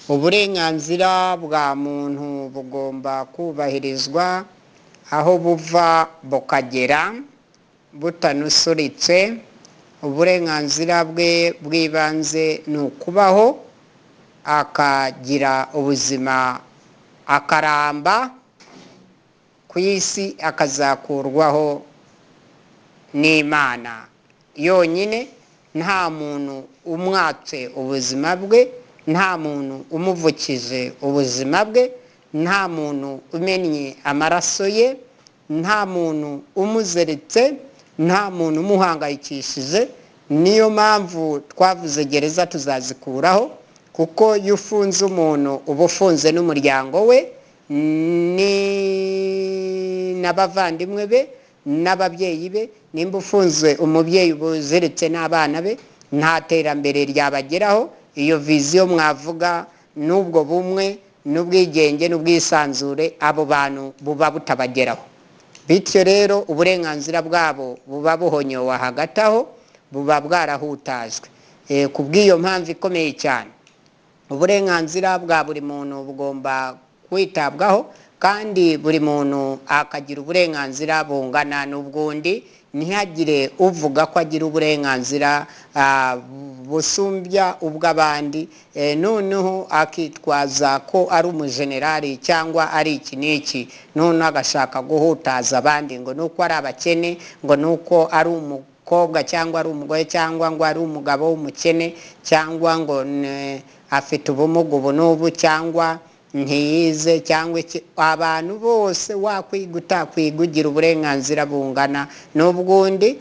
uburenganzira bwa muntu bugomba kubahirizwa aho buva bukagera butanusuritse. Uburenganzira bwe bw'ibanze ni ukubaho akagira ubuzima akaramba ku isi, akazakurwaho n'Imana yonyine, nta muntu umwatse ubuzima bwe, nta muntu umuvukije ubuzima bwe, nta muntu umennye amaraso ye, nta muntu umuziritse, nta muntu umuhangayikishije. Niyo mpamvu twavuze gereza tuzazikuraho, kuko iyo ufunze umuntu uba ufunze n'umuryango we n'abavandimwe be n'ababyeyi be. Nimba ufunze umubyeyi uba uziritse n'abana be, nta terambere ryabageraho. Iyo viziyo mwavuga n'ubwo bumwe n'ubwigenge n'ubwisanzure, abo bantu buba butabageraho. Bityo rero uburenganzira bwabo buba buhonyowe hagati aho, buba bwarahutajwe. Ku bw'iyo mpamvu ikomeye cyane, uburenganzira bwa buri muntu bugomba kwitabwaho, kandi buri muntu akagira uburenganzira bungana n'ubwundi. Ntihagire uvuga ko agira uburenganzira busumbya ubw'abandi, noneho akitwaza ko ari umujenerali cyangwa ari iki n'iki, noneho agashaka guhutaza abandi ngo nuko ari abakene, ngo nuko ari umukobwa cyangwa ari umugore, cyangwa ngo ari umugabo w'umukene, cyangwa ngo afite ubumuga ubu n'ubu, cyangwa ntiyize, cyangwa abantu bose wakwiga utakwiga ugira uburenganzira bungana n'ubwundi.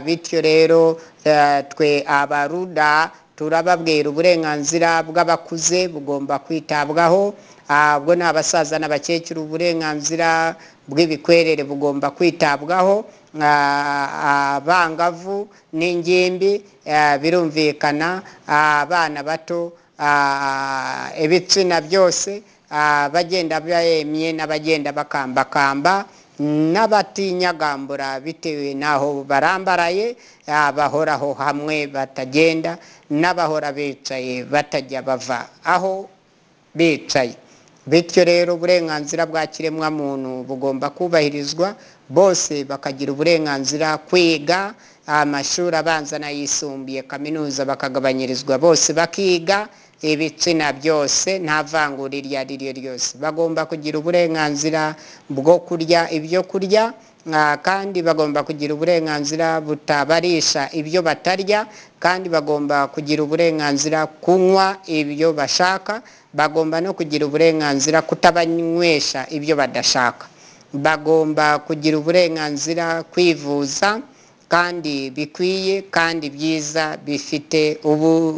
Bityo rero twe abaruda turababwira uburenganzira bw'abakuze bugomba kwitabwaho. Ubwo ni abasaza n'abakecuru, uburenganzira bw'ibikwerere bugomba kwitabwaho. Abangavu n'ingimbi birumvikana, abana bato, ibitsina byose, bagenda bayemye n'abagenda bakambakamba, n'abatinyagambura bitewe n'aho barambaraye, bahoraho hamwe batagenda, n'abahora bicaye batajya bava aho bicaye. Bityo rero uburenganzira bwa kiremwa muntu bugomba kubahirizwa, bose bakagira uburenganzira kwiga, amashuri abanza n'ayisumbuye, kaminuza bakagabanyirizwa, bose bakiga, ibitsina byose nta vangura iryo ari ryo ryose. Bagomba kugira uburenganzira bwo kurya ibyo kurya, kandi bagomba kugira uburenganzira butabarisha ibyo batarya, kandi bagomba kugira uburenganzira kunywa ibyo bashaka, bagomba no kugira uburenganzira kutabanywesha ibyo badashaka, bagomba kugira uburenganzira kwivuza kandi bikwiye, kandi byiza, bifite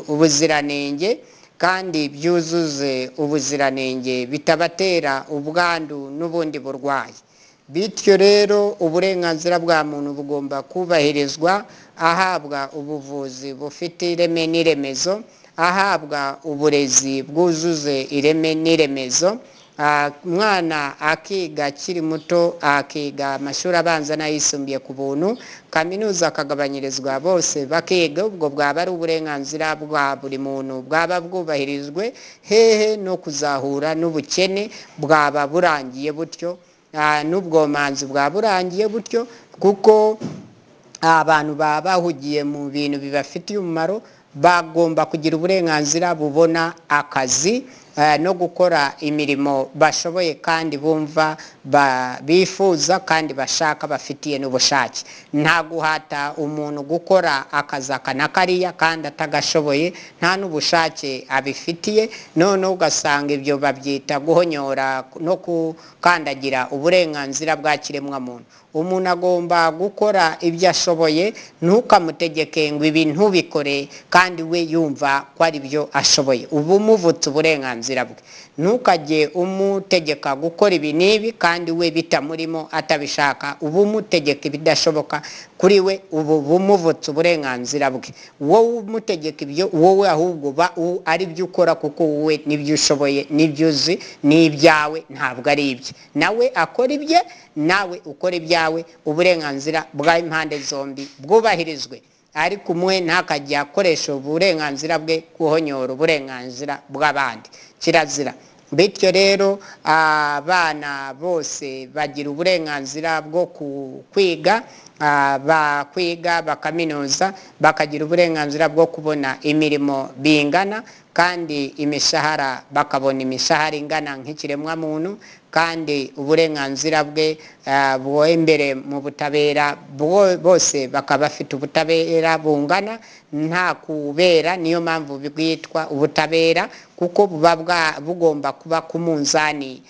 ubuziranenge, kandi byuzuze ubuziranenge, bitabatera ubwandu n'ubundi burwayi. Bityo rero uburenganzira bwa muntu bugomba kubahirizwa, ahabwa ubuvuzi bufite ireme n'iremezo, ahabwa uburezi bwuzuze ireme n'iremezo. Umwana akiga akiri muto, akiga amashuri abanza n'ayisumbuye ku buntu, kaminuza akagabanyirizwa, bose bakiga. Ubwo bwaba ari uburenganzira bwa buri muntu bwaba bwubahirijwe, hehe no kuzahura n'ubukene bwaba burangiye butyo, n'ubwomanzi bwaba burangiye butyo, kuko abantu baba bahugiye mu bintu bibafitiye umumaro. Bagomba kugira uburenganzira bubona akazi no gukora imirimo bashoboye kandi bumva bifuza kandi bashaka, bafitiye n'ubushake. Nta guhata umuntu gukora akazi aka na kariya kandi atagashoboye, nta n'ubushake abifitiye, noneho ugasanga ibyo babyita guhonyora no gukandagira uburenganzira bwa kiremwa muntu. Umuntu agomba gukora ibyo ashoboye, ntukamutegeke ngo ibi ntubikore kandi we yumva ko ari byo ashoboye, uba umuvutse uburenganzira bwe. Ntukajye umutegeka gukora ibi n'ibi kandi we bitamurimo atabishaka, uba umutegeka ibidashoboka kuri we, uba umuvutse uburenganzira bwe. Wowe umutegeka ibyo, wowe ahubwo ba ari byo ukora, kuko wowe nibyo ushoboye, nibyo uzi, n'ibyawe ntabwo ari ibye. Nawe akora ibye, nawe ukora ibyawe, uburenganzira bwa impande zombi bwubahirizwe. ariko umwe ntakajya akoresha uburenganzira bwe guhonyora uburenganzira bw'abandi, kirazira. Bityo rero abana bose bagira uburenganzira bwo kwiga, bakwiga bakaminuza, bakagira uburenganzira bwo kubona imirimo bingana, kandi imishahara bakabona imishahara ingana nk'ikiremwa muntu, kandi uburenganzira bwe imbere mu butabera bose bakaba bafite ubutabera bungana nta kubera. Niyo mpamvu bwitwa ubutabera, kuko buba bugomba kuba ku munzani,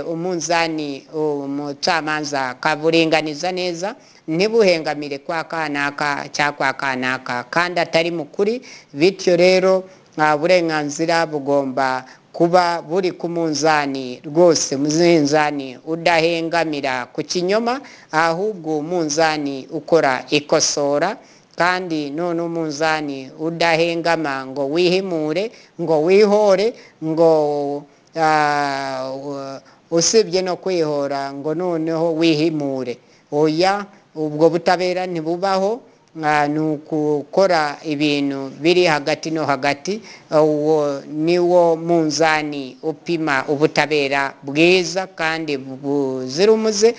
umunzani umucamanza kaburinganiza neza, ntibuhengamire kwa kanaka cyangwa kwa kanaka kandi atari mukuri. Bityo rero uburenganzira bugomba kuba buri ku munzani rwose, munzani udahengamira ku kinyoma, ahubwo umunzani ukora ikosora, kandi none umunzani udahengama ngo wihimure, ngo wihore, ngo usibye no kwihora ngo noneho wihimure. Oya, ubwo butabera ntibubaho. Ni ukukora ibintu biri hagati no hagati. Uwo niwo munzani upima ubutabera bwiza kandi buzira umuze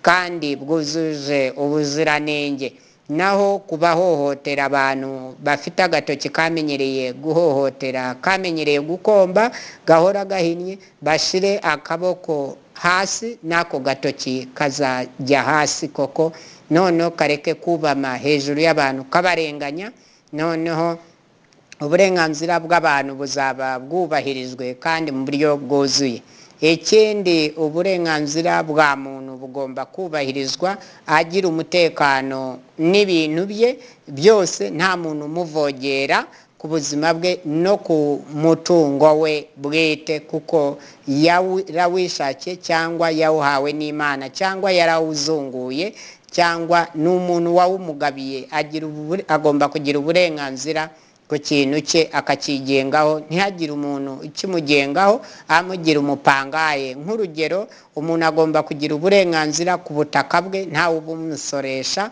kandi bwujuje ubuziranenge. Naho kubahohotera abantu bafite agatoki kamenyereye guhohotera, kamenyereye gukomba, gahora gahinnye, bashire akaboko hasi, nako gatoki kazajya hasi koko, noneho kareke kubama hejuru y'abantu kabarenganya. Noneho uburenganzira bw'abantu buzaba bwubahirijwe kandi mu buryo bwuzuye. Ikindi, uburenganzira bwa muntu bugomba kubahirizwa, agira umutekano n'ibintu bye byose, nta muntu umuvogera ku buzima bwe no ku mutungo we bwite, kuko yawishakiye cyangwa yawuhawe n'Imana cyangwa yarawuzunguye cyangwa n'umuntu wawumugabiye. Agomba kugira uburenganzira ku kintu cye akakigengaho, ntihagire umuntu ukimugengaho amugira umupangaye. Nk'urugero, umuntu agomba kugira uburenganzira ku butaka bwe, ntawe ubumusoresha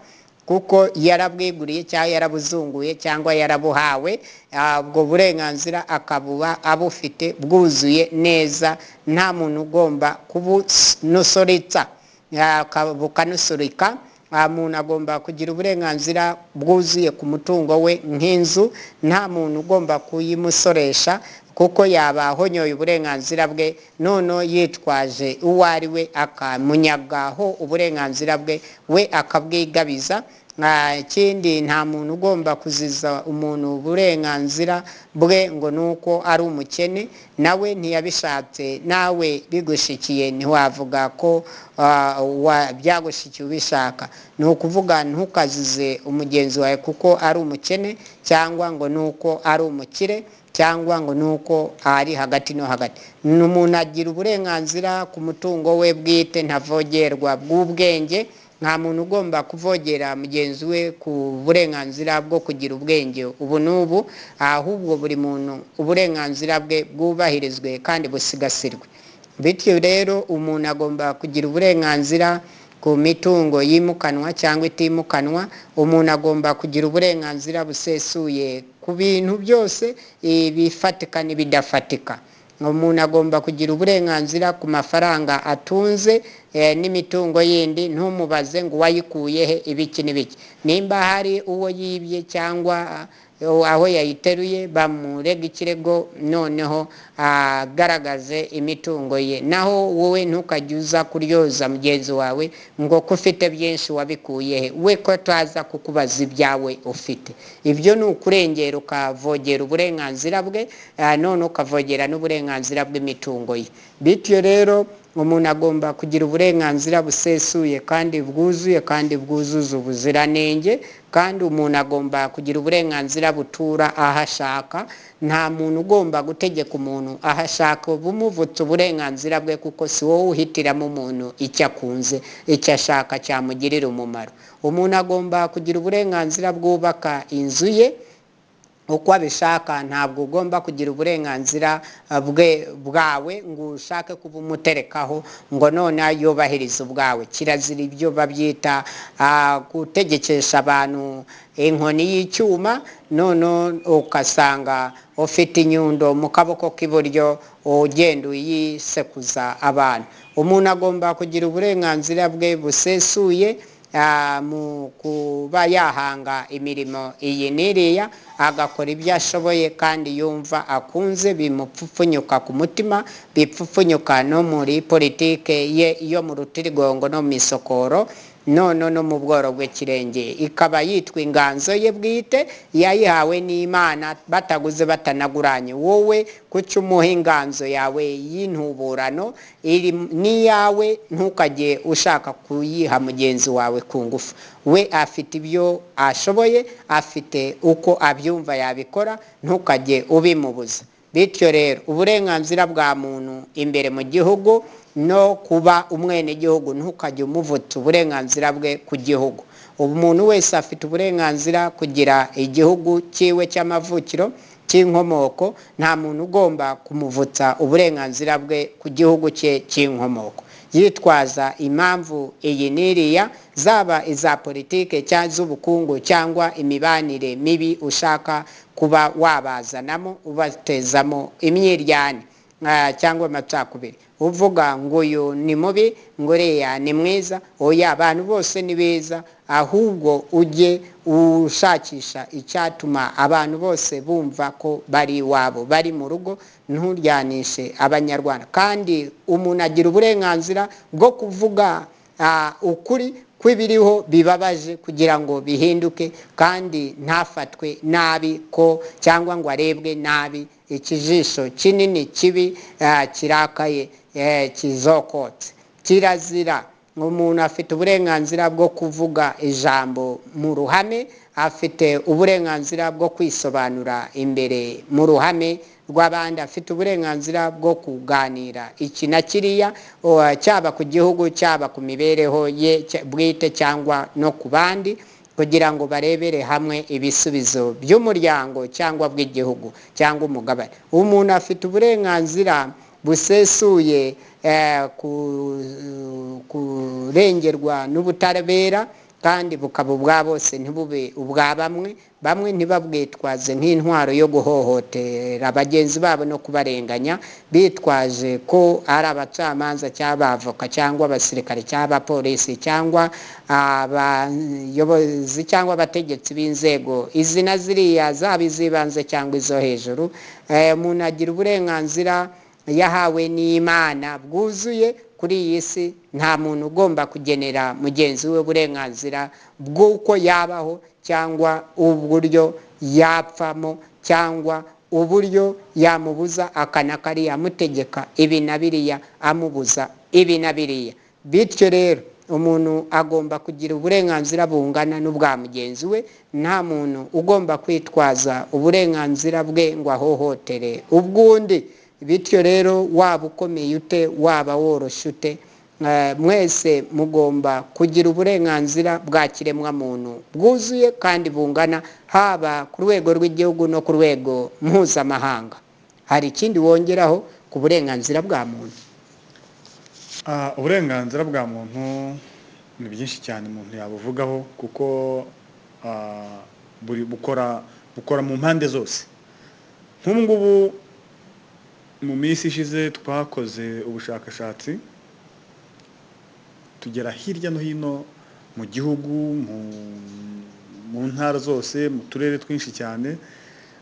kuko yarabwiguriye cyangwa yarabuzunguye cyangwa yarabuhawe. Ubwo burenganzira akabuba abufite bwuzuye neza, nta muntu ugomba kubunusuritsa bukanusurika. Umuntu agomba kugira uburenganzira bwuzuye ku mutungo we, nk'inzu, nta muntu ugomba kuyimusoresha kuko yaba ahonyoye uburenganzira bwe, noneho yitwaje uwo ari we akamunyagaho uburenganzira bwe, we akabwigabiza. Ikindi, nta muntu ugomba kuziza umuntu uburenganzira bwe ngo nuko ari umukene, nawe ntiyabishatse, nawe bigushikiye ntiwavuga ko byagushikiye ubishaka. Ni ukuvuga ntukazize umugenzi wawe kuko ari umukene, cyangwa ngo nuko ari umukire, cyangwa ngo nuko ari hagati no hagati. Umuntu agira uburenganzira ku mutungo we bwite, ntavogerwa bw'ubwenge. Nta muntu ugomba kuvogera mugenzi we ku burenganzira bwo kugira ubwenge ubu n'ubu, ahubwo buri muntu uburenganzira bwe bwubahirizwe kandi busigasirwe. Bityo rero umuntu agomba kugira uburenganzira ku mitungo yimukanwa cyangwa itimukanwa. Umuntu agomba kugira uburenganzira busesuye ku bintu byose, ibifatika n'ibidafatika. Umuntu agomba kugira uburenganzira ku mafaranga atunze n'imitungo yindi. Ntumubaze ngo wayikuye he, ibiki n'ibiki. Nimba hari uwo yibye cyangwa aho yayiteruye, bamurega ikirego, noneho agaragaze imitungo ye. Naho wowe ntukajye uza kuryoza mugenzi wawe ngo ko ufite byinshi wabikuye he, we ko ataza kukubaza ibyawe ufite. Ibyo ni ukurengera, ukavogera uburenganzira bwe, none ukavogera n'uburenganzira bw'imitungo ye. Bityo rero umuntu agomba kugira uburenganzira busesuye kandi bwuzuye kandi bwuzuza ubuziranenge. Kandi umuntu agomba kugira uburenganzira butura aho ashaka. Nta muntu ugomba gutegeka umuntu aho ashaka, bumuvutse uburenganzira bwe, kuko si wowe uhitiramo umuntu icyo akunze, icyo ashaka cyamugirira umumaro. Umuntu agomba kugira uburenganzira bwubaka inzu ye, uko abishaka. Ntabwo ugomba kugira uburenganzira bwawe ngo ushake kuba umuterekaho ngo none yubahiriza ubwawe. Kirazira ibyo babyita gutegekesha abantu inkoni y'icyuma, none ukasanga ufite inyundo mu kaboko k'iburyo ugenda uyisekuza abantu. Umuntu agomba kugira uburenganzira bwe busesuye mu kuba yahanga imirimo iyi n'iriya, agakora ibyo ashoboye kandi yumva akunze, bimupfupfunyuka ku mutima, bipfupfunyuka no muri politike ye yo mu rutirigongo no mu isokoro, no mu bworo bw'ikirenge, ikaba yitwa inganzo ye bwite yayihawe n'Imana bataguze batanaguranye. Wowe kuki umuha inganzo yawe y'intuburano iri n'iyawe, ntukajye ushaka kuyiha mugenzi wawe ku ngufu. We afite ibyo ashoboye, afite uko abyumva yabikora, ntukajye ubimubuza. Bityo rero uburenganzira bwa muntu imbere mu gihugu no kuba umwene gihugu, ntukajye umuvutsa uburenganzira bwe ku gihugu. Umuntu wese afite uburenganzira kugira igihugu cyiwe cy'amavukiro cy'inkomoko, nta muntu ugomba kumuvutsa uburenganzira bwe ku gihugu cye cy'inkomoko yitwaza impamvu iyi n'iriya, zaba iza politike cyangwa z'ubukungu cyangwa imibanire mibi ushaka kuba wabazanamo ubatezamo imyiryane cyangwa amacakubiri, uvuga ngo uyu ni mubi ngo uriya ni mwiza. Oya, abantu bose ni beza, ahubwo ujye ushakisha icyatuma abantu bose bumva ko bari iwabo, bari mu rugo. Nturyanishe abanyarwanda, kandi umuntu agira uburenganzira bwo kuvuga ukuri kw'ibiriho bibabaje kugira ngo bihinduke, kandi ntafatwe nabi ko cyangwa ngo arebwe nabi. Ikijisho kinini kibi kirakaye kizokotse. Kirazira. Umuntu afite uburenganzira bwo kuvuga ijambo mu ruhame, afite uburenganzira bwo kwisobanura imbere mu ruhame rw'abandi, afite uburenganzira bwo kuganira iki na kiriya, cyaba ku gihugu cyaba ku mibereho ye bwite cyangwa no ku bandi, kugira ngo barebere hamwe ibisubizo by'umuryango cyangwa bw'igihugu cyangwa umugabane. Umuntu afite uburenganzira busesuye kurengerwa n'ubutabera, kandi bukaba ubwa bose ntibube ubwa bamwe. Bamwe ntibabwitwaze nk'intwaro yo guhohotera bagenzi babo no kubarenganya, bitwaje ko ari abacamanza cyangwa abavoka cyangwa abasirikare cyangwa abapolisi cyangwa abayobozi cyangwa abategetsi b'inzego izi na ziriya, zaba iz'ibanze cyangwa izo hejuru. Umuntu agira uburenganzira yahawe n'Imana bwuzuye kuri iyi si. Nta muntu ugomba kugenera mugenzi we uburenganzira bw'uko yabaho cyangwa uburyo yapfamo cyangwa uburyo yamubuza akana kariya, amutegeka ibi na biriya, amubuza ibi na biriya. Bityo rero umuntu agomba kugira uburenganzira bungana n'ubwa mugenzi we. Nta muntu ugomba kwitwaza uburenganzira bwe ngo ahohotere ubwundi. Bityo rero waba ukomeye ute, waba woroshye ute, mwese mugomba kugira uburenganzira bwa kiremwa muntu bwuzuye kandi bungana, haba ku rwego rw'igihugu no ku rwego mpuzamahanga. Hari ikindi wongeraho ku burenganzira bwa muntu? Uburenganzira bwa muntu ni byinshi cyane umuntu yabuvugaho, kuko bukora mu mpande zose. Nk'ubu ngubu mu minsi ishize twakoze ubushakashatsi tugera hirya no hino mu gihugu, mu ntara zose, mu turere twinshi cyane,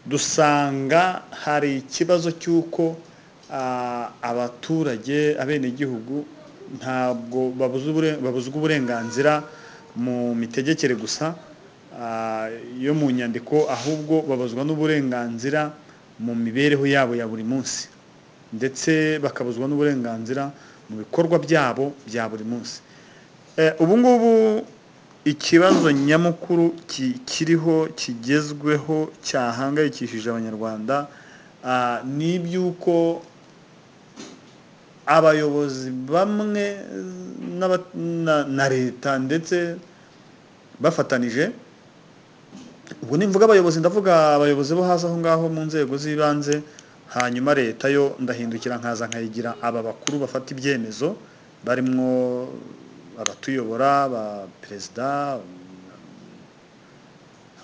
dusanga hari ikibazo cy'uko abaturage, abenegihugu ntabwo babuzwa uburenganzira mu mitegekere gusa yo mu nyandiko, ahubwo babuzwa n'uburenganzira mu mibereho yabo ya buri munsi, ndetse bakabuzwa n'uburenganzira mu bikorwa byabo bya buri munsi. Ubu ngubu ikibazo nyamukuru kiriho, kigezweho, cyahangayikishije abanyarwanda ni iby'uko abayobozi bamwe na leta ndetse bafatanije ubwo nimvuga abayobozi ndavuga abayobozi bo hasi aho ngaho mu nzego z'ibanze, hanyuma leta yo ndahindukira nkaza nkayigira aba bakuru bafata ibyemezo barimwo abatuyobora, ba perezida,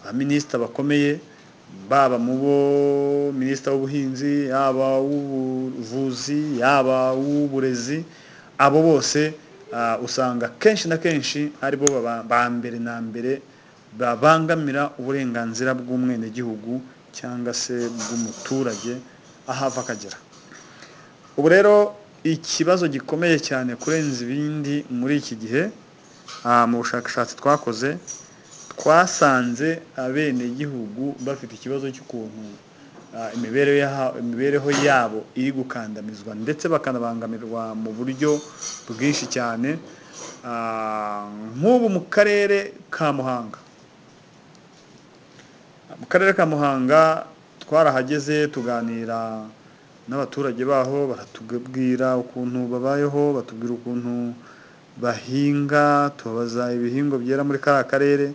abaminisita bakomeye, baba mu bo minisita w'ubuhinzi, yaba w'ubuvuzi, yaba w'uburezi, abo bose usanga kenshi na kenshi ari bo ba mbere na mbere babangamira uburenganzira bw'umwenegihugu cyangwa se bw'umuturage ahava akagera. Ubu rero ikibazo gikomeye cyane kurenza ibindi muri iki gihe mu bushakashatsi twakoze, twasanze abenegihugu bafite ikibazo cy'ukuntu imibereho yabo iri gukandamizwa ndetse bakanabangamirwa mu buryo bwinshi cyane. Nk'ubu mu karere ka Muhanga, twarahageze tuganira n'abaturage baho, baratubwira ukuntu babayeho, batubwira ukuntu bahinga, tubabaza ibihingwa byera muri kariya karere,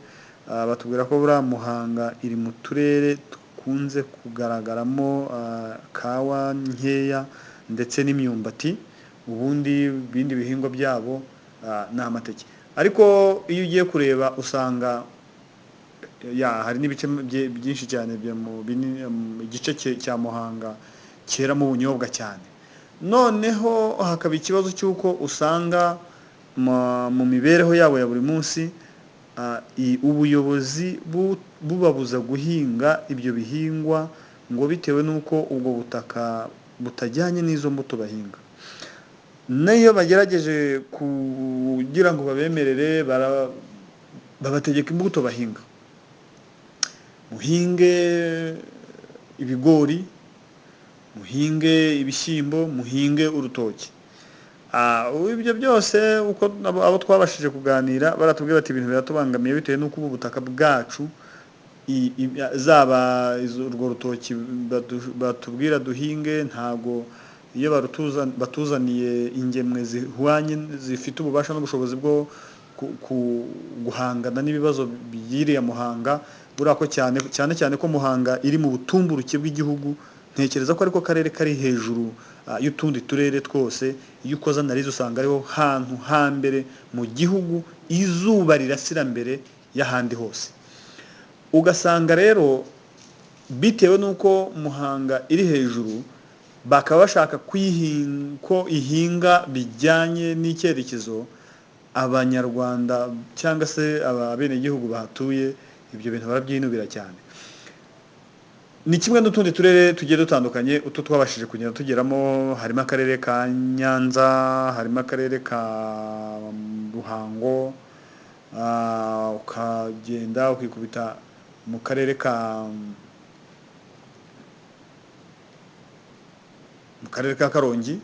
batubwira ko buriya Muhanga iri mu turere dukunze kugaragaramo kawa nkeya ndetse n'imyumbati, ubundi ibindi bihingwa byabo ni amateke. Ariko iyo ugiye kureba usanga hari n'ibice byinshi cyane mu gice cya Muhanga cyeramo ubunyobwa cyane. Noneho hakaba ikibazo cy'uko usanga mu mibereho yabo ya buri munsi ubuyobozi bubabuza guhinga ibyo bihingwa ngo bitewe n'uko ubwo butaka butajyanye n'izo mbuto bahinga. N'iyo bagerageje kugira ngo babemerere, babategeka imbuto bahinga, muhinge ibigori, muhinge ibishyimbo, muhinge urutoki. Ibyo byose uko abo twabashije kuganira baratubwira bati ibintu biratubangamiye bitewe n'uko ubu butaka bwacu zaba urwo rutoki batubwira duhinge, ntago iyo batuzaniye ingemwe zihwanye zifite ububasha n'ubushobozi bwo guhangana n'ibibazo byiriya Muhanga, buriya ko cyane ko Muhanga iri mu butumburuke bw'igihugu. Ntekereza ko ariko karere kari hejuru y'utundi turere twose. Iyo ukoze analize usanga ariho hantu hambere mu gihugu izuba rirasira mbere y'ahandi hose. Ugasanga rero bitewe n'uko Muhanga iri hejuru, bakaba bashaka ko ihinga bijyanye n'icyerekezo, abanyarwanda cyangwa se abenegihugu bahatuye ibyo bintu barabyinubira cyane. Ni kimwe n'utundi turere tugiye dutandukanye, utu twabashije kugenda tugeramo harimo akarere ka Nyanza, harimo akarere ka Ruhango, ukagenda ukikubita mu karere ka Karongi,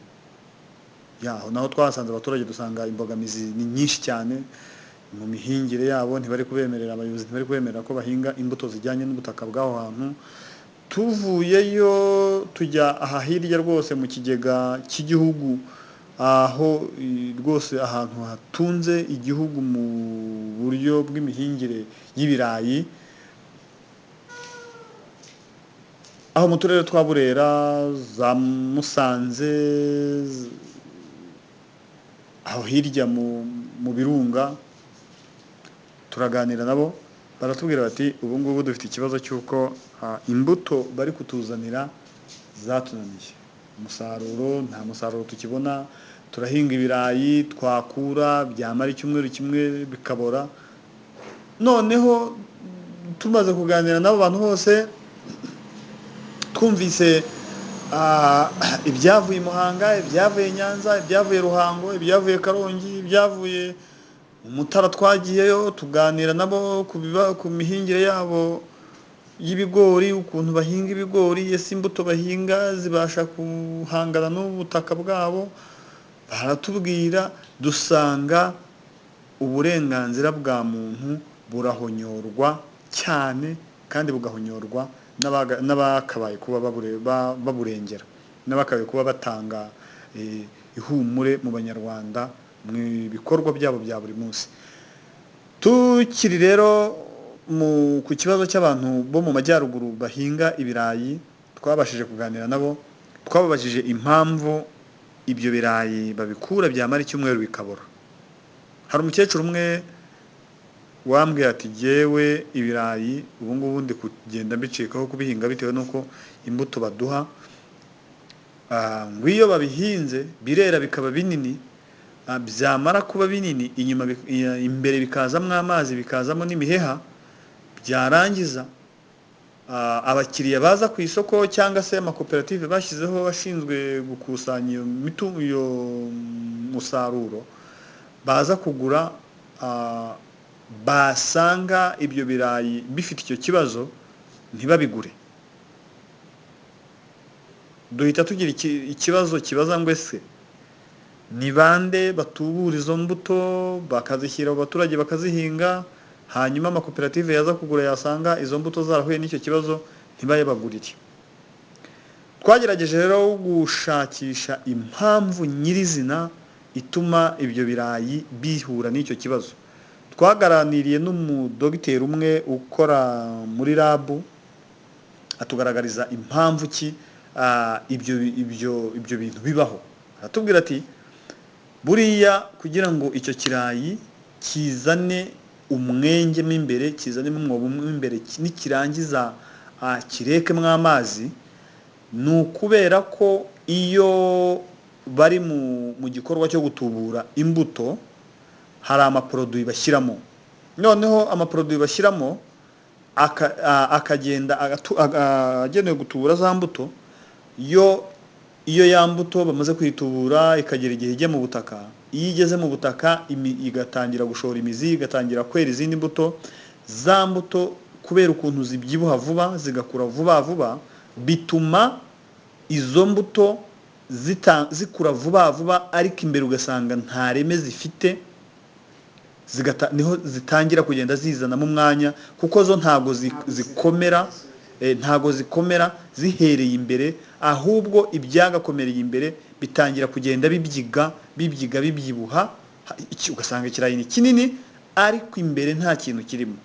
naho twasanze abaturage dusanga imbogamizi ni nyinshi cyane mu mihingire yabo. Abayobozi ntibari kubemerera ko bahinga imbuto zijyanye n'ubutaka bw'aho hantu. Tuvuyeyo tujya aha hirya rwose mu kigega cy'igihugu, aho rwose ahantu hatunze igihugu mu buryo bw'imihingire y'ibirayi, aho mu turere twa Burera, za Musanze, aho hirya mu Birunga. Turaganira nabo, baratubwira bati ubu ngubu dufite ikibazo cy'uko imbuto bari kutuzanira zatunaniye, nta musaruro tukibona. Turahinga ibirayi, twakura byamara icyumweru kimwe bikabora. Noneho tumaze kuganira n'abo bantu bose, twumvise ibyavuye Muhanga, ibyavuye Nyanza, ibyavuye Ruhango, ibyavuye Karongi, ibyavuye Mutara. Twagiyeyo tuganira nabo ku mihingire yabo y'ibigori, ukuntu bahinga ibigori, ese imbuto bahinga zibasha guhangana n'ubutaka bwabo. Baratubwira, dusanga uburenganzira bwa muntu burahonyorwa cyane, kandi bugahonyorwa n'abakabaye kuba baburengera, n'abakabaye kuba batanga ihumure mu banyarwanda mu bikorwa byabo bya buri munsi. Tukiri rero ku kibazo cy'abantu bo mu majyaruguru bahinga ibirayi twabashije kuganira nabo, twababajije impamvu ibyo birayi babikura byamara icyumweru bikabora. Hari umukecuru umwe wambwiye ati jyewe ibirayi ubu ngubu ndi kugenda mbicikaho kubihinga bitewe n'uko imbuto baduha ngwiyo babihinze birera bikaba binini, byamara kuba binini inyuma imbere bikazamo amazi bikazamo n'imiheha, byarangiza abakiriya baza ku isoko cyangwa se amakoperative bashyizeho bashinzwe gukusanya iyo musaruro baza kugura, basanga ibyo birayi bifite icyo kibazo ntibabigure. Duhita tugira ikibazo kibaza ngo ese ni bande batubura izo mbuto bakazishyira abaturage bakazihinga, hanyuma amakoperative yaza kugura yasanga izo mbuto zarahuye n'icyo kibazo ntibayabagurire. Twagerageje rero gushakisha impamvu nyirizina ituma ibyo birayi bihura n'icyo kibazo. Twaganiriye n'umudogiteri umwe ukora muri labu atugaragariza impamvu ki ibyo bintu bibaho. Aratubwira ati buriya kugira ngo icyo kirayi kizane umwenge mo imbere, kizanemo umwobo mo imbere, nikirangiza kirekemo amazi, ni ukubera ko iyo bari mu gikorwa cyo gutubura imbuto hari amaproduwi bashyiramo, noneho amaproduwi bashyiramo akagenda agenewe gutubura za mbuto. Iyo ya mbuto bamaze kuyitubura ikagera igihe ijya mu butaka, iyo igeze mu butaka igatangira gushora imizi, igatangira kwera izindi mbuto. Za mbuto kubera ukuntu zibyibuha vuba zigakura vuba bituma izo mbuto zikura vuba ariko imbere ugasanga nta reme zifite, niho zitangira kugenda zizanamo umwanya, kuko zo ntago zikomera zihereye imbere, ahubwo ibyagakomereye imbere bitangira kugenda bibyibuha, ugasanga ikirayi ni kinini ariko imbere nta kintu kirimo.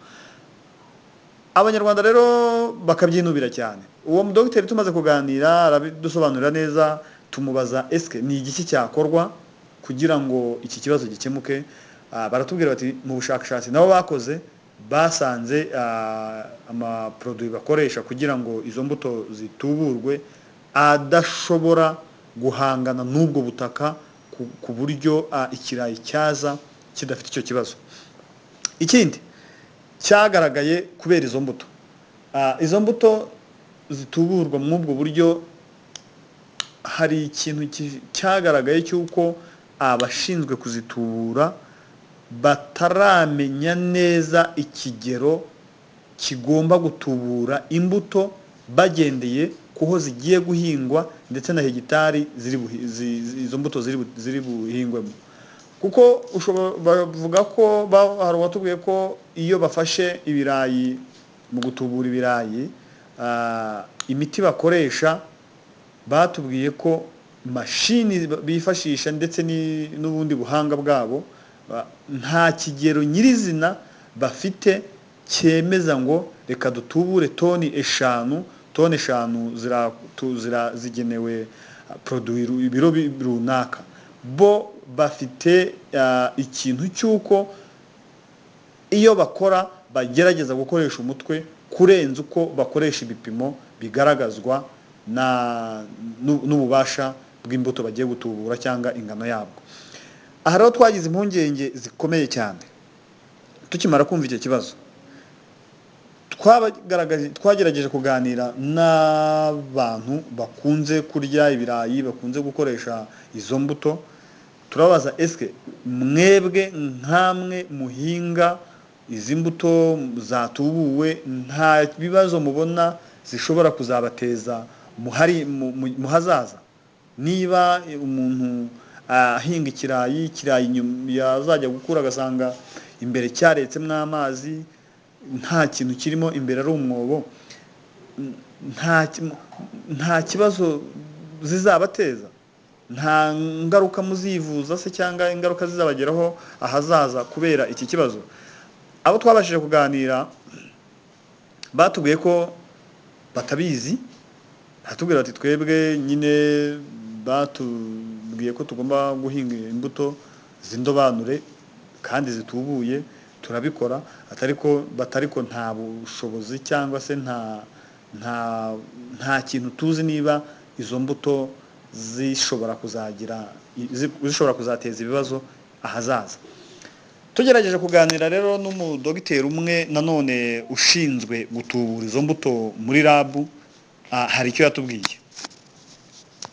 Abanyarwanda rero bakabyinubira cyane. Uwo mudogiteri tumaze kuganira arabidusobanurira neza, tumubaza eske ni igiki cyakorwa kugira ngo iki kibazo gikemuke. Baratubwira bati mu bushakashatsi nabo bakoze basanze amaproduwi bakoresha kugira ngo izo mbuto zituburwe adashobora guhangana n'ubwo butaka ku buryo ikirayi cyaza kidafite icyo kibazo. Ikindi cyagaragaye kubera izo mbuto zituburwa muri ubwo buryo, hari ikintu cyagaragaye cy'uko abashinzwe kuzitubura bataramenya neza ikigero kigomba gutubura imbuto bagendeye kuho zigiye guhingwa ndetse na hegitari izo mbuto ziri buhingwemo. Kuko bavuga ko hari uwatubwiye ko iyo bafashe ibirayi mu gutubura ibirayi, imiti bakoresha batubwiye ko mashini bifashisha ndetse n'ubundi buhanga bwabo nta kigero nyirizina bafite cyemeza ngo reka dutubure toni eshanu zigenewe produwi ibiro runaka. Bo bafite ikintu cy'uko iyo bakora bagerageza gukoresha umutwe kurenza uko bakoresha ibipimo bigaragazwa n'ububasha bw'imbuto bagiye gutubura cyangwa ingano yabwo. Aha rero twagize impungenge zikomeye cyane tukimara kumva icyo kibazo. Twagerageje kuganira n'abantu bakunze kurya ibirayi, bakunze gukoresha izo mbuto, turabaza eske mwebwe nkamwe muhinga izi mbuto zatubuwe nta bibazo mubona zishobora kuzabateza mu hazaza? Niba umuntu ahinga ikirayi yazajya gukura agasanga imbere cyaretsemo amazi, nta kintu kirimo, imbere ari umwobo, nta kibazo zizabateza? Nta ngaruka muzivuza se cyangwa ingaruka zizabageraho ahazaza kubera iki kibazo? Abo twabashije kuganira batubwiye ko batabizi, batubwira ati twebwe nyine batubwiye ko tugomba guhinga imbuto z'indobanure kandi zitubuye, turabikora, batariko nta bushobozi cyangwa se nta kintu tuzi niba izo mbuto zishobora kuzateza ibibazo ahazaza. Tugerageje kuganira rero n'umudogiteri umwe nanone ushinzwe gutubura izo mbuto muri RAB, hari icyo yatubwiye.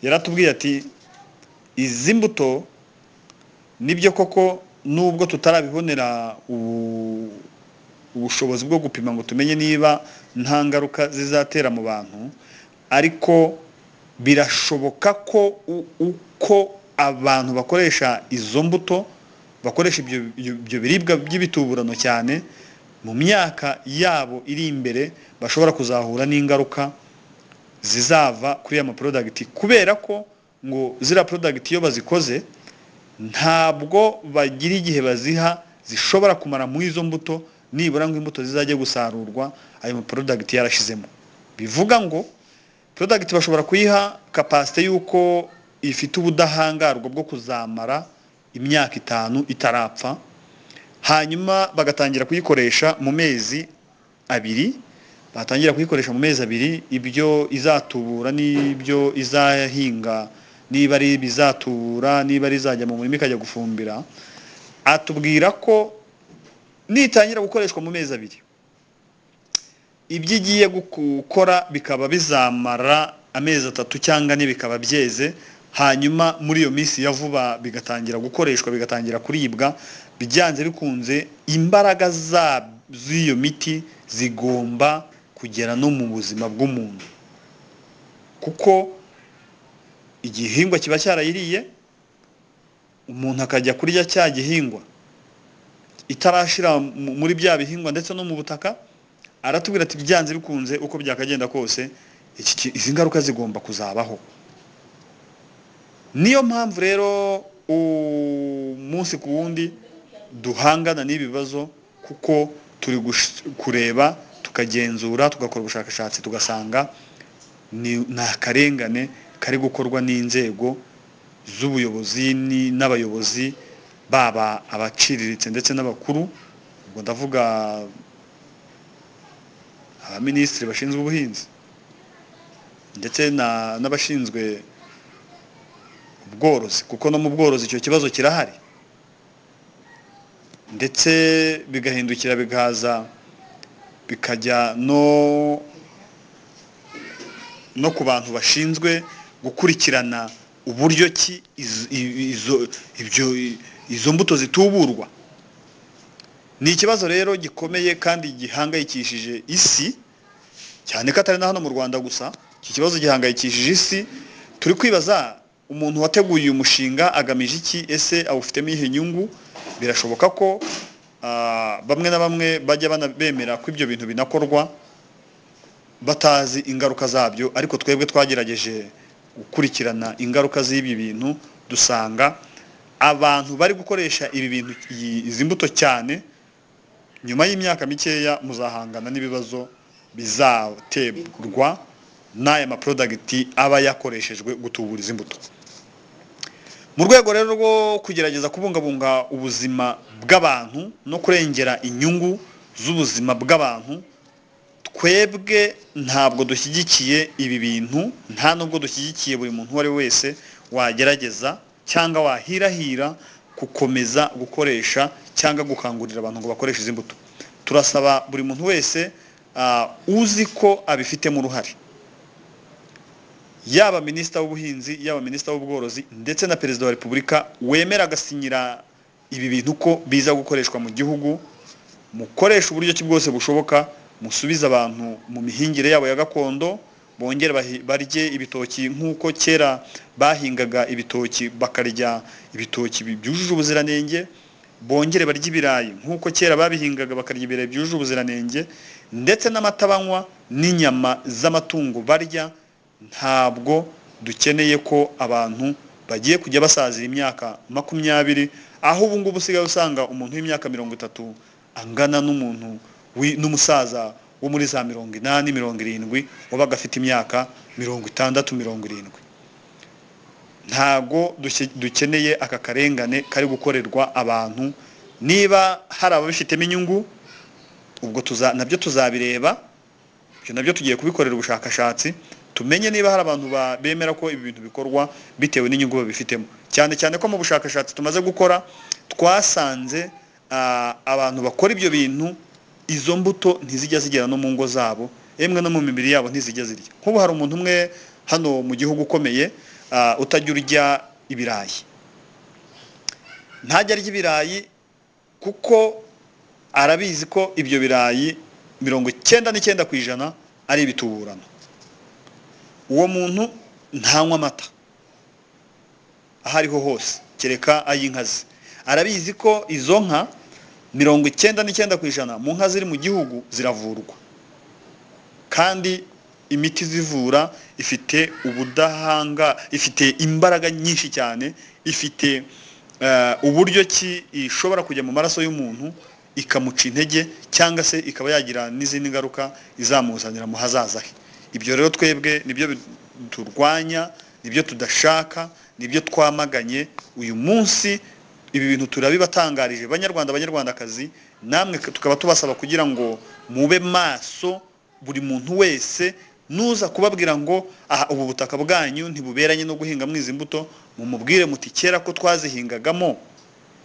Yaratubwiye ati izi mbuto nibyo koko nubwo tutarabibonera ubushobozi bwo gupima ngo tumenye niba nta ngaruka zizatera mu bantu, ariko birashoboka ko uko abantu bakoresha izo mbuto, bakoresha ibyo biribwa by'ibituburano cyane, mu myaka yabo iri imbere bashobora kuzahura n'ingaruka zizava kuri ama product, kubera ko ngo zira product iyo bazikoze ntabwo bagira igihe baziha zishobora kumara mu izo mbuto, nibura ngo imbuto zizajye gusarurwa ayo product yarashizemo. Bivuga ngo product bashobora kuyiha capacity yuko ifite ubudahangarwa bwo kuzamara imyaka 5 itarapfa, hanyuma bagatangira kuyikoresha mu mezi 2, batangira kuyikoresha mu mezi 2, ibyo izatubura n'ibyo izahinga, niba ari bizatubura, niba ari izajya mu murima ikajya gufumbira. Atubwira ko nitangira gukoreshwa mu mezi 2, ibyo igiye gukora bikaba bizamara amezi 3 cyangwa 4 bikaba byeze, hanyuma muri iyo minsi ya vuba bigatangira gukoreshwa, bigatangira kuribwa. Bijyanze bikunze imbaraga z'iyo miti zigomba kugera no mu buzima bw'umuntu, kuko igihingwa kiba cyarayiriye, umuntu akajya kurya cya gihingwa itarashira muri bya bihingwa ndetse no mu butaka. Aratubwira ati byanze bikunze uko byakagenda kose izi ngaruka zigomba kuzabaho. Niyo mpamvu rero umunsi ku wundi duhangana n'ibibazo, kuko turi kureba, tukagenzura, tugakora ubushakashatsi, tugasanga ni akarengane kari gukorwa n'inzego z'ubuyobozi n'abayobozi, baba abaciriritse ndetse n'abakuru. Ubwo ndavuga abaminisitiri bashinzwe ubuhinzi ndetse n'abashinzwe ubworozi, kuko no mu bworozi icyo kibazo kirahari, ndetse bigahindukira bikajya no ku bantu bashinzwe gukurikirana uburyo ki izo mbuto zituburwa. Ni ikibazo rero gikomeye kandi gihangayikishije isi, cyane ko atari na hano mu Rwanda gusa. Iki kibazo gihangayikishije isi. Turi kwibaza umuntu wateguye umushinga agamije iki, ese awufitemo ihe nyungu? Birashoboka ko bamwe na bamwe bajya bemera ko ibyo bintu binakorwa batazi ingaruka zabyo, ariko twebwe twagerageje gukurikirana ingaruka z'ibi bintu, dusanga abantu bari gukoresha ibi bintu, izi mbuto cyane, nyuma y'imyaka mikeya muzahangana n'ibibazo bizaterwa n'aya maproduct aba yakoreshejwe gutubura izi mbuto. Mu rwego rero rwo kugerageza kubungabunga ubuzima bw'abantu no kurengera inyungu z'ubuzima bw'abantu, twebwe ntabwo dushyigikiye ibi bintu, nta nubwo dushyigikiye buri muntu uwo ari wese wagerageza cyangwa wahirahira gukomeza gukoresha cyangwa gukangurira abantu ngo bakoreshe izi mbuto. Turasaba buri muntu wese uzi ko abifitemo uruhare, yaba minisita w'ubuhinzi, yaba minisita w'ubworozi ndetse na perezida wa repubulika, wemera agasinyira ibi bintu ko biza gukoreshwa mu gihugu, mukoresha uburyo ki bwose bushoboka, musubiza abantu mu mihingire yabo ya gakondo, bongere barye ibitoki nk'uko kera bahingaga ibitoki, bakarya ibitoki byujuje ubuziranenge, bongere barye ibirayi nk'uko kera babihingaga bakarya ibirayi byujuje ubuziranenge, ndetse n'amatabanywa n'inyama z'amatungo barya. Ntabwo dukeneye ko abantu bagiye kujya basazira imyaka 20, aho ubu ngubu usigaye usanga umuntu w'imyaka 30 angana n'umusaza wo muri za 80 70 wabaga afite imyaka 60 70. Ntago dukeneye aka karengane kari gukorerwa abantu. Niba hari ababifitemo inyungu ubwo nabyo tuzabireba, byo nabyo tugiye kubikorera ubushakashatsi tumenye niba hari abantu bemera ko ibi bintu bikorwa bitewe n'inyungu babifitemo. Cyane cyane ko mu bushakashatsi tumaze gukora twasanze abantu bakora ibyo bintu izo mbuto ntizijya zigera no mu ngo zabo, emwe no mu mibiri yabo ntizijya zirya. Nk'ubu hari umuntu umwe hano mu gihugu ukomeye utajya urya ibirayi, ntajya arya ibirayi kuko arabizi ko ibyo birayi 99% ari ibituburano. Uwo muntu ntanywa amata ahariho hose kereka ay'inkazi. Arabizi ko izo nka 99% mu nka ziri mu gihugu ziravurwa, kandi imiti zivura ifite ubudahanga, ifite imbaraga nyinshi cyane, ifite uburyo ki ishobora kujya mu maraso y'umuntu ikamuca intege cyangwa se ikaba yagira n'izindi ngaruka izamuzanira mu hazaza he. Ibyo rero twebwe nibyo turwanya, nibyo tudashaka, nibyo twamaganye. Uyu munsi ibi bintu turabibatangarije banyarwanda banyarwandakazi, namwe tukaba tubasaba kugira ngo mube maso. Buri muntu wese nuza kubabwira ngo ubu butaka bwanyu ntibuberanye no guhinga mwizi mbuto, mumubwire muti kera ko twazihingagamo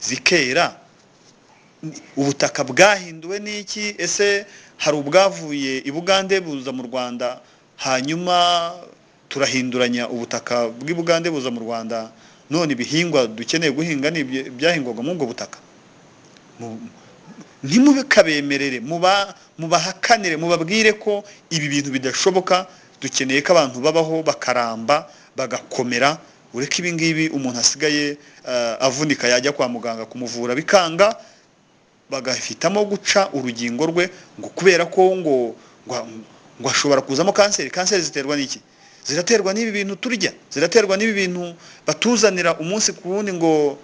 zikera, ubutaka bwahinduwe n'iki? Ese hari ubwavuye i Bugande buza mu Rwanda hanyuma turahinduranya ubutaka bw'i Bugande buza mu Rwanda, none ibihingwa dukeneye guhinga ni byahingwaga mu ubwo butaka? Ntimukabemerere, mubahakanire, mubabwire ko ibi bintu bidashoboka. Dukeneye ko abantu babaho bakaramba bagakomera. Ureke ibi ngibi umuntu asigaye avunika yajya kwa muganga kumuvura bikanga, bagahitamo guca urugingo rwe ngo kubera ko ngo ashobora kuzamo kanseri. Kanseri ziterwa n'iki? Ziraterwa n'ibi bintu turya, ziraterwa n'ibi bintu batuzanira umunsi ku wundi ngo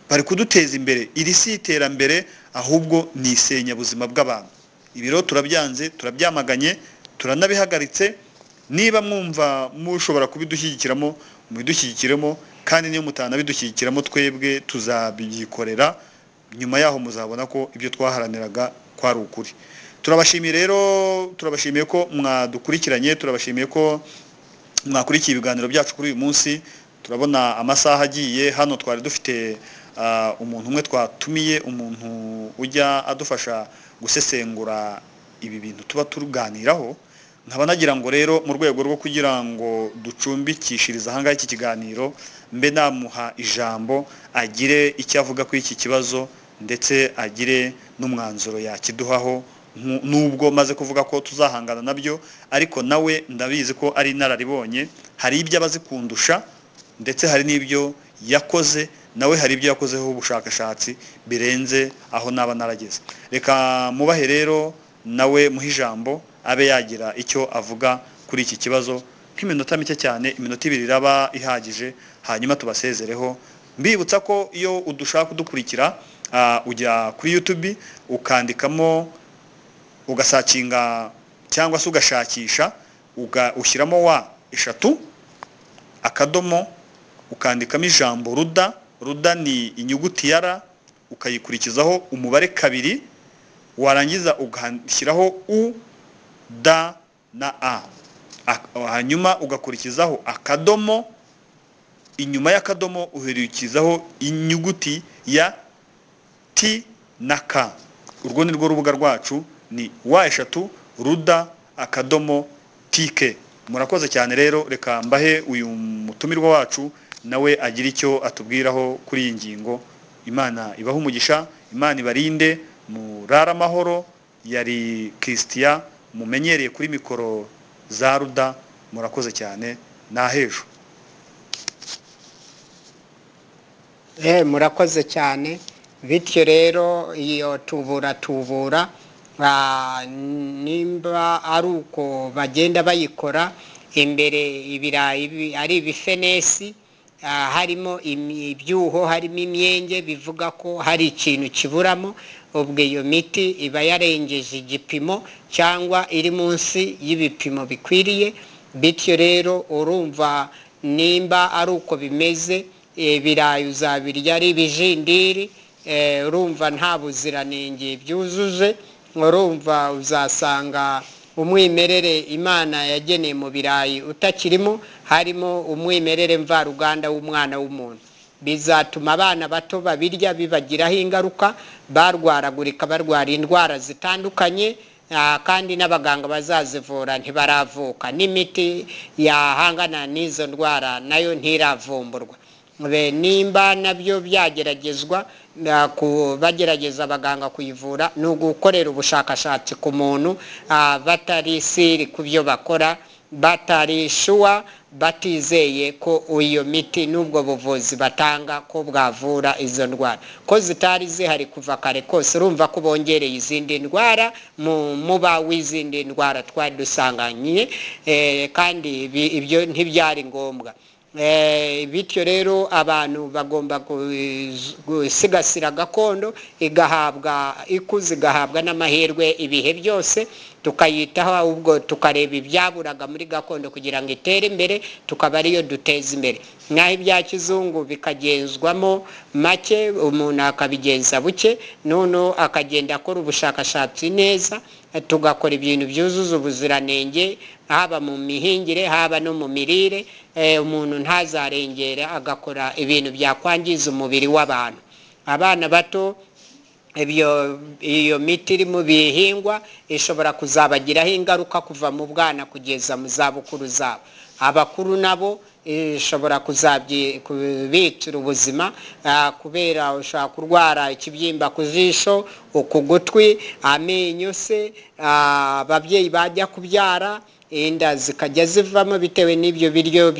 bari kuduteza imbere. Iri si iterambere, ahubwo ni isenyabuzima bw'abantu. Ibi rero turabyanze, turabyamaganye, turanabihagaritse. Niba mwumva mushobora kubidushyigikiramo mubidushyigikiremo, kandi niyo mutanabidushyigikiramo twebwe tuzabyikorera. Nyuma yaho muzabona ko ibyo twaharaniraga kwari ukuri. Turabashimiye rero, turabashimiye ko mwadukurikiranye, turabashimiye ko mwakurikiye ibiganiro byacu kuri uyu munsi. Turabona amasaha agiye. Hano twari dufite umuntu umwe twatumiye, umuntu ujya adufasha gusesengura ibi bintu tuba turuganiraho. Nkaba nagira ngo rero mu rwego rwo kugira ngo ducumbikishiriza ahangaha iki kiganiro, mbe namuha ijambo agire icyo avuga kuri iki kibazo, ndetse agire n'umwanzuro yakiduhaho. Nubwo maze kuvuga ko tuzahangana nabyo, ariko nawe ndabizi ko ari inararibonye. Hari ibyo abazi kundusha, ndetse hari n'ibyo yakoze, nawe hari ibyo yakozeho ubushakashatsi birenze aho naba narageze. Reka mubahe rero nawe muhe ijambo abe yagira icyo avuga kuri iki kibazo, nk'iminota mike cyane, iminota 2 iraba ihagije, hanyuma tubasezereho. Mbibutsa ko iyo udushaka kudukurikira ujya kuri YouTube ukandikamo, ugasacinga cyangwa se ugashakisha, ushyiramo wa3 akadomo, ukandikamo ijambo ruda. Ruda ni inyuguti ya R, ukayikurikizaho umubare 2, warangiza ugashyiraho u, da na a, hanyuma ugakurikizaho akadomo. Inyuma y'akadomo uherikizaho inyuguti ya T na K. Urwo ni rwo rubuga rwacu, ni wa3 ruda akadomo TK. Murakoze cyane rero. Reka mbahe uyu mutumirwa wacu nawe agira icyo atubwiraho kuri iyi ngingo. Imana ibahe umugisha, Imana ibarinde, murara amahoro. Yari Christian mumenyereye kuri mikoro za Ruda. Murakoze cyane, nahejo. Murakoze cyane. Bityo rero iyo tubura nimba ari uko bagenda bayikora imbere, ibirayi ari ibifenesi harimo ibyuho harimo imyenge bivuga ko hari ikintu kiburamo ubwo iyo miti iba yarengeje igipimo cyangwa iri munsi y'ibipimo bikwiriye bityo rero urumva nimba ari uko bimeze ibirayi uzabirya ari ibijindiri urumva nta buziranenge byujuje urumva uzasanga umwimerere Imana yageneye mu birayi utakirimo harimo umwimerere mvaruganda w'umwana w'umuntu bizatuma abana bato babirya bibagiraho ingaruka barwaragurika barwara indwara zitandukanye kandi n'abaganga bazazivura ntibaravuka n'imiti yahangana n'izo ndwara nayo ntiravumburwa nimba nabyo byageragezwa bagerageza abaganga kuyivura ni ugukorera ubushakashatsi ku muntu batari siri ku byo bakora batari shuwa batizeye ko iyo miti n'ubwo buvuzi batanga ko bwavura izo ndwara ko zitari zihari kuva kare kose urumva ko bongereye izindi ndwara mu muba w'izindi ndwara twari dusanganye kandi ibyo ntibyari ngombwa bityo rero abantu bagomba gusigasira gakondo ikuzi igahabwa n'amahirwe ibihe byose tukayitaho ahubwo tukareba ibyaburaga muri gakondo kugira ngo itere imbere tukaba ariyo duteza imbere naho ibya kizungu bikagenzwamo make umuntu akabigenza buke none akagenda akora ubushakashatsi neza tugakora ibintu byuzuza ubuziranenge haba mu mihingire haba no mu mirire umuntu ntazarengere agakora ibintu byakwangiza umubiri w'abantu abana bato iyo miti iri mu bihingwa ishobora kuzabagiraho ingaruka kuva mu bwana kugeza mu zabukuru zabo abakuru nabo ishobora kubicira ubuzima kubera ushaka kurwara ikibyimba ku jisho ku gutwi amenyo se ababyeyi bajya kubyara inda zikajya zivamo bitewe n'ibyo biryo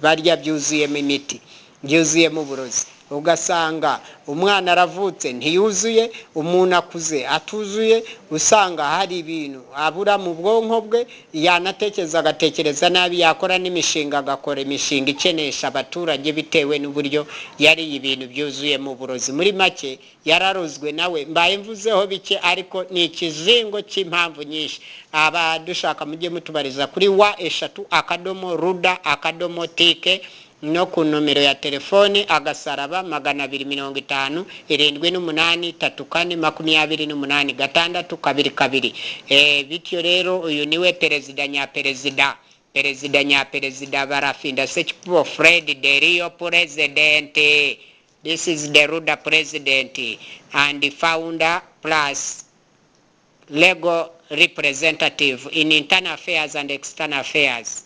barya byuzuyemo imiti byuzuyemo uburozi ugasanga umwana aravutse ntiyuzuye umuntu akuze atuzuye usanga hari ibintu abura mu bwonko bwe yanatekereza agatekereza nabi yakora n'imishinga agakora imishinga ikenesha abaturage bitewe n'uburyo yariye ibintu byuzuyemo uburozi muri make yararozwe nawe mbaye mvuzeho bike ariko ni ikizingo cy'impamvu nyinshi dushaka mujye mutubariza kuri wa@ruda.tk no ku nomero ya telefoni agasaraba 250 783428 bityo rero uyu niwe perezida nyaperezida barafinda Sechipo Fred the real president. This is the Ruda president and the founder plus legal representative in internal affairs and external affairs.